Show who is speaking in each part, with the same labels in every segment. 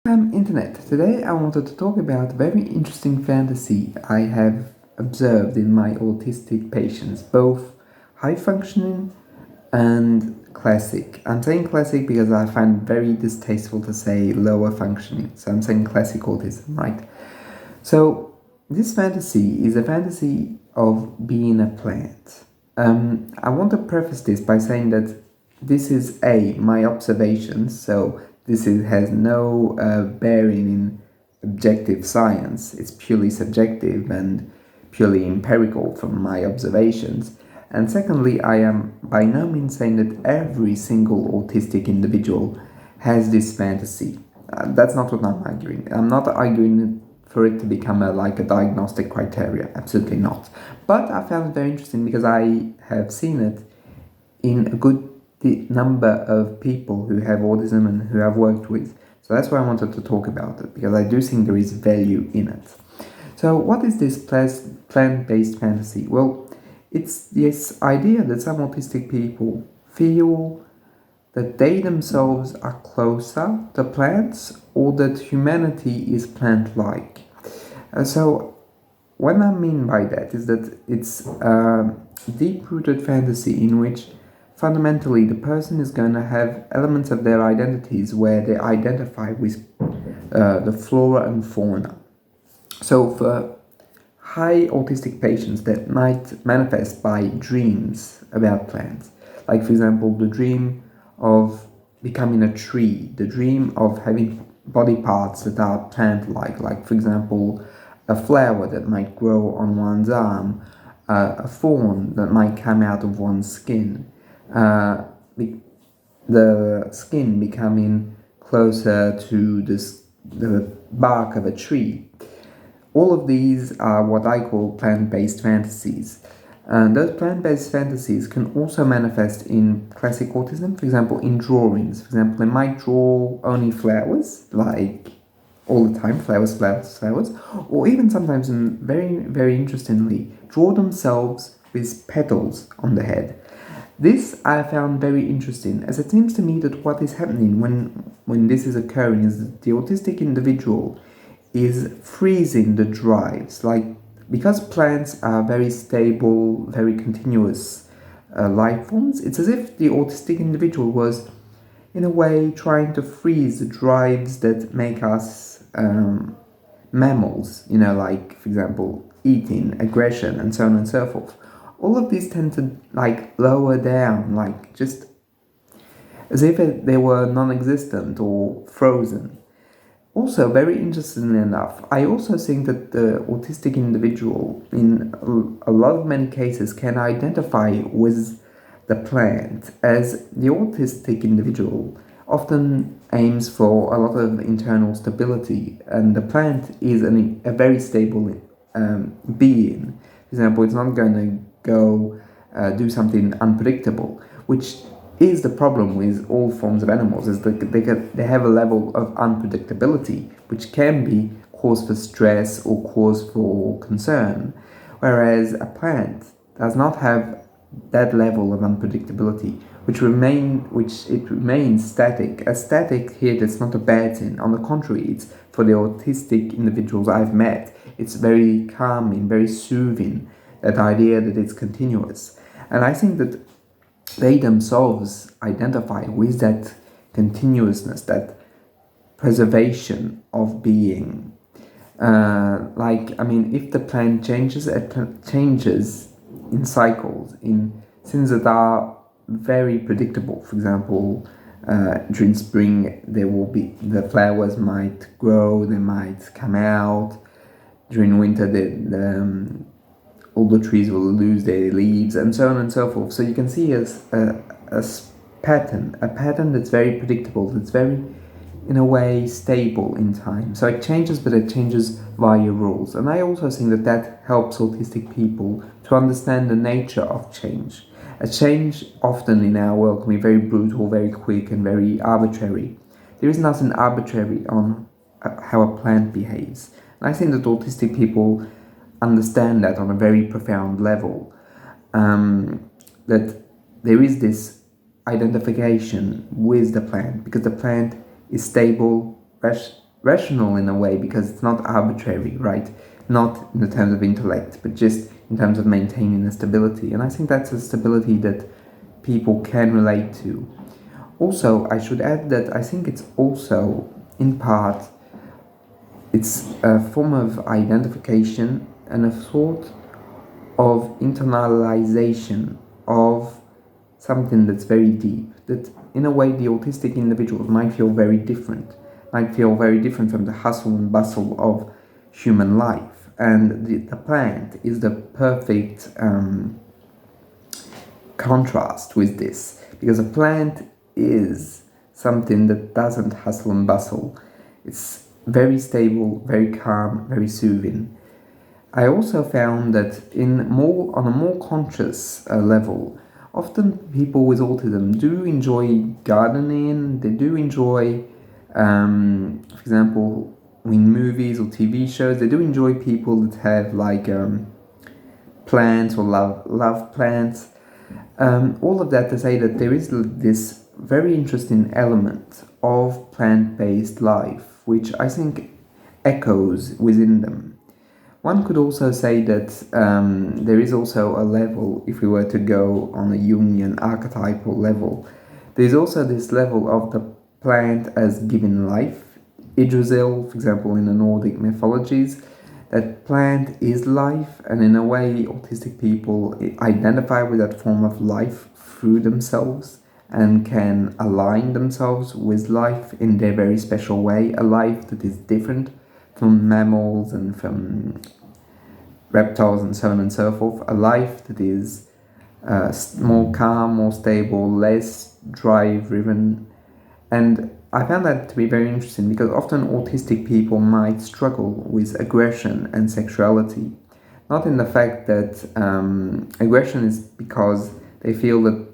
Speaker 1: Internet. Today I wanted to talk about a very interesting fantasy I have observed in my autistic patients, both high functioning and classic. I'm saying classic because I find it very distasteful to say lower functioning, so I'm saying classic autism, right? So this fantasy is a fantasy of being a plant. I want to preface this by saying that this is my observations, so has no bearing in objective science. It's purely subjective and purely empirical from my observations. And secondly, I am by no means saying that every single autistic individual has this fantasy. That's not what I'm arguing. I'm not arguing for it to become like a diagnostic criteria. Absolutely not. But I found it very interesting because I have seen it in a good number of people who have autism and who I've worked with. So that's why I wanted to talk about it, because I do think there is value in it. So what is this plant-based fantasy? Well, it's this idea that some autistic people feel that they themselves are closer to plants, or that humanity is plant-like. So what I mean by that is that it's a deep-rooted fantasy in which fundamentally the person is going to have elements of their identities where they identify with the flora and fauna. So for high autistic patients, that might manifest by dreams about plants. Like, for example, the dream of becoming a tree, the dream of having body parts that are plant-like, like, for example, a flower that might grow on one's arm, a thorn that might come out of one's skin, the skin becoming closer to the bark of a tree. All of these are what I call plant-based fantasies. And those plant-based fantasies can also manifest in classic autism, for example, in drawings. For example, they might draw only flowers, like all the time, flowers, flowers, flowers, or even sometimes, and very, very interestingly, draw themselves with petals on the head. This I found very interesting, as it seems to me that what is happening when this is occurring is that the autistic individual is freezing the drives. Like, because plants are very stable, very continuous life forms, it's as if the autistic individual was, in a way, trying to freeze the drives that make us mammals, like, for example, eating, aggression, and so on and so forth. All of these tend to lower down, just as if they were non-existent or frozen. Also, very interestingly enough, I also think that the autistic individual, in a lot of many cases, can identify with the plant, as the autistic individual often aims for a lot of internal stability, and the plant is a very stable being. For example, it's not going to go do something unpredictable, which is the problem with all forms of animals, is that they have a level of unpredictability, which can be cause for stress or cause for concern, whereas a plant does not have that level of unpredictability, which remains static. A static here, that's not a bad thing. On the contrary, it's, for the autistic individuals I've met, it's very calming, very soothing, that idea that it's continuous. And I think that they themselves identify with that continuousness, that preservation of being. If the plant changes, it changes in cycles, in things that are very predictable. For example, during spring, the flowers might grow, they might come out. During winter, all the trees will lose their leaves, and so on and so forth. So you can see a pattern that's very predictable, that's very, in a way, stable in time. So it changes, but it changes via rules. And I also think that helps autistic people to understand the nature of change. A change often in our world can be very brutal, very quick, and very arbitrary. There is nothing arbitrary on how a plant behaves. And I think that autistic people understand that on a very profound level, that there is this identification with the plant, because the plant is stable, rational in a way because it's not arbitrary, right? Not in the terms of intellect, but just in terms of maintaining a stability. And I think that's a stability that people can relate to. Also, I should add that I think it's also, in part, it's a form of identification and a sort of internalization of something that's very deep, that in a way the autistic individuals might feel very different, from the hustle and bustle of human life. And the plant is the perfect contrast with this, because a plant is something that doesn't hustle and bustle. It's very stable, very calm, very soothing. I also found that on a more conscious level, often people with autism do enjoy gardening. They do enjoy, for example, in movies or TV shows, they do enjoy people that have like plants or love plants. All of that to say that there is this very interesting element of plant-based life, which I think echoes within them. One could also say that there is also a level, if we were to go on a Jungian archetypal level, there's also this level of the plant as giving life. Yggdrasil, for example, in the Nordic mythologies, that plant is life, and in a way, autistic people identify with that form of life through themselves and can align themselves with life in their very special way, a life that is different from mammals and from reptiles and so on and so forth, a life that is more calm, more stable, less drive-driven. And I found that to be very interesting because often autistic people might struggle with aggression and sexuality. Not in the fact that aggression is because they feel that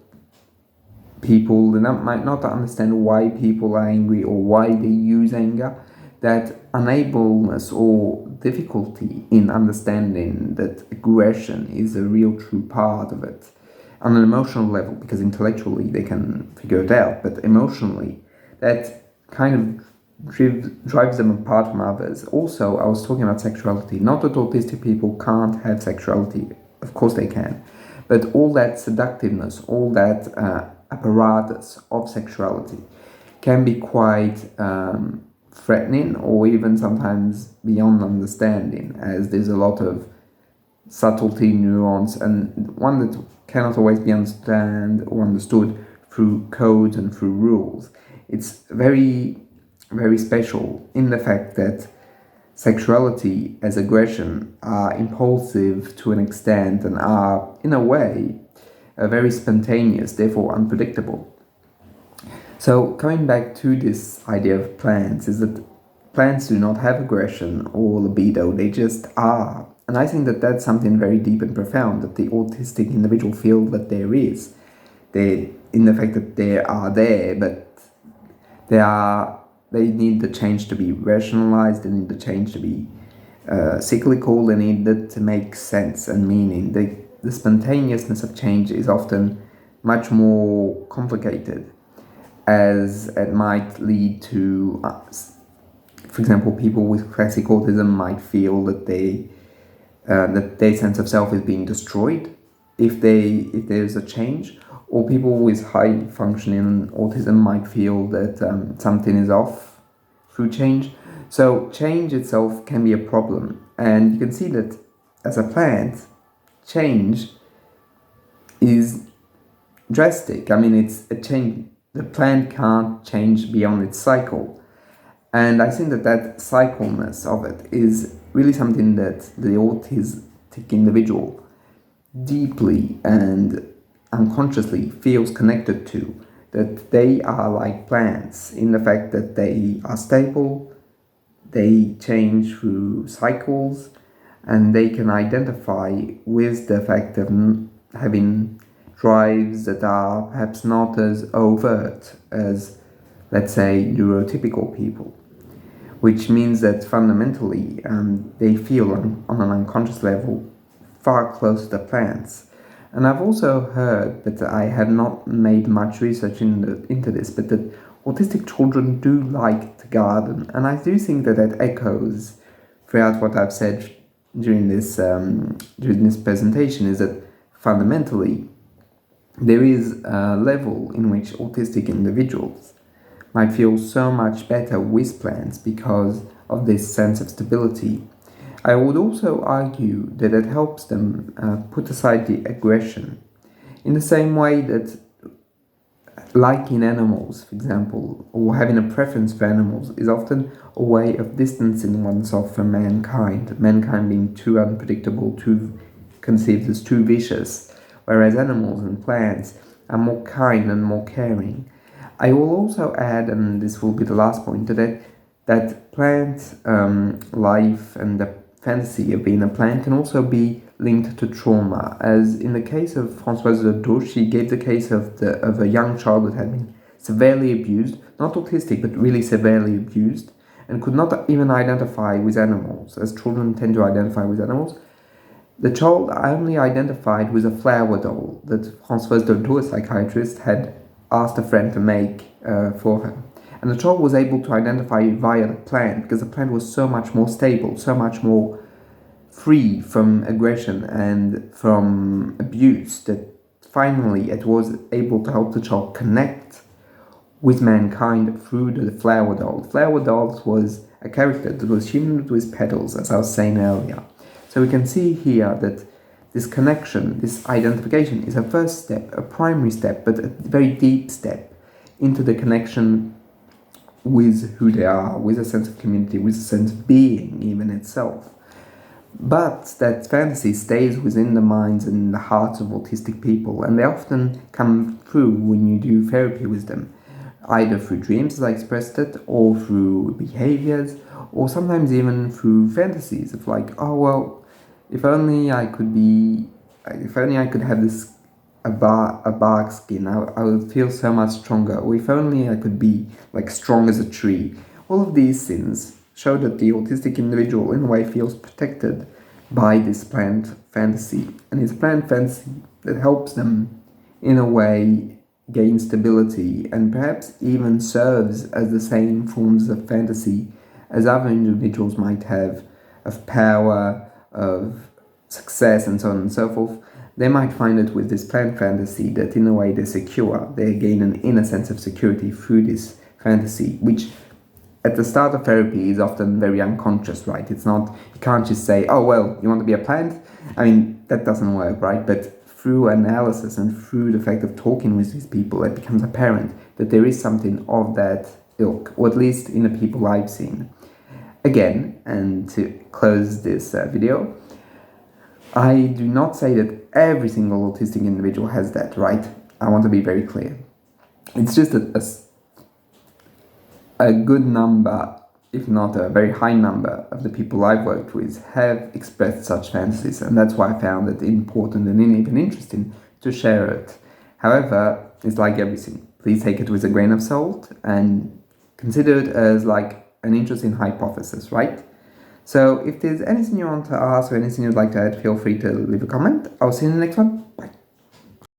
Speaker 1: might not understand why people are angry or why they use anger, that unableness or difficulty in understanding that aggression is a real true part of it on an emotional level, because intellectually they can figure it out, but emotionally that kind of drives them apart from others. Also, I was talking about sexuality. Not that autistic people can't have sexuality, of course they can, but all that seductiveness, all that apparatus of sexuality can be quite threatening or even sometimes beyond understanding, as there's a lot of subtlety, nuance, and one that cannot always be understood through codes and through rules. It's very, very special in the fact that sexuality as aggression are impulsive to an extent and are, in a way, very spontaneous, therefore unpredictable. So coming back to this idea of plants, is that plants do not have aggression or libido, they just are. And I think that that's something very deep and profound, that the autistic individual feel that there is. In the fact that they are there, but they need the change to be rationalized, they need the change to be cyclical, they need it to make sense and meaning. The spontaneousness of change is often much more complicated, as it might lead to, for example, people with classic autism might feel that that their sense of self is being destroyed if there's a change, or people with high functioning autism might feel that something is off through change. So change itself can be a problem, and you can see that as a plant, change is drastic. I mean, it's a change. The plant can't change beyond its cycle. And I think that cycleness of it is really something that the autistic individual deeply and unconsciously feels connected to, that they are like plants in the fact that they are stable, they change through cycles, and they can identify with the fact of having drives that are perhaps not as overt as, let's say, neurotypical people, which means that fundamentally they feel on an unconscious level far closer to plants. And I've also heard, but I have not made much research into this, but that autistic children do like to garden, and I do think that that echoes throughout what I've said during this presentation, is that fundamentally there is a level in which autistic individuals might feel so much better with plants because of this sense of stability. I would also argue that it helps them put aside the aggression, in the same way that liking animals, for example, or having a preference for animals is often a way of distancing oneself from mankind, mankind being too unpredictable, too conceived as too vicious, whereas animals and plants are more kind and more caring. I will also add, and this will be the last point, that plant life and the fantasy of being a plant can also be linked to trauma, as in the case of Françoise Ledoux, she gave the case of a young child that had been severely abused, not autistic, but really severely abused, and could not even identify with animals, as children tend to identify with animals. The child only identified with a flower doll that Françoise Ledoux, a psychiatrist, had asked a friend to make for her. And the child was able to identify via the plant, because the plant was so much more stable, so much more free from aggression and from abuse, that finally it was able to help the child connect with mankind through the flower doll. The flower doll was a character that was human with petals, as I was saying earlier. So we can see here that this connection, this identification, is a first step, a primary step, but a very deep step into the connection with who they are, with a sense of community, with a sense of being even itself. But that fantasy stays within the minds and the hearts of autistic people, and they often come through when you do therapy with them, either through dreams, as I expressed it, or through behaviors, or sometimes even through fantasies of like, oh well, if only I could have this a bark skin, I would feel so much stronger. Or if only I could be like strong as a tree. All of these things show that the autistic individual in a way feels protected by this plant fantasy. And it's a plant fantasy that helps them in a way gain stability, and perhaps even serves as the same forms of fantasy as other individuals might have, of power, of success, and so on and so forth. They might find it with this plant fantasy that in a way they're secure, they gain an inner sense of security through this fantasy, which at the start of therapy is often very unconscious, right? It's not, you can't just say, oh well, you want to be a plant? I mean, that doesn't work, right? But through analysis and through the fact of talking with these people, it becomes apparent that there is something of that ilk, or at least in the people I've seen. Again, and to close this video, I do not say that every single autistic individual has that, right? I want to be very clear. It's just a good number, if not a very high number, of the people I've worked with have expressed such fantasies, and that's why I found it important and even interesting to share it. However, it's like everything. Please take it with a grain of salt and consider it as like an interesting hypothesis, right? So if there's anything you want to ask or anything you'd like to add, feel free to leave a comment. I'll see you in the next one. Bye.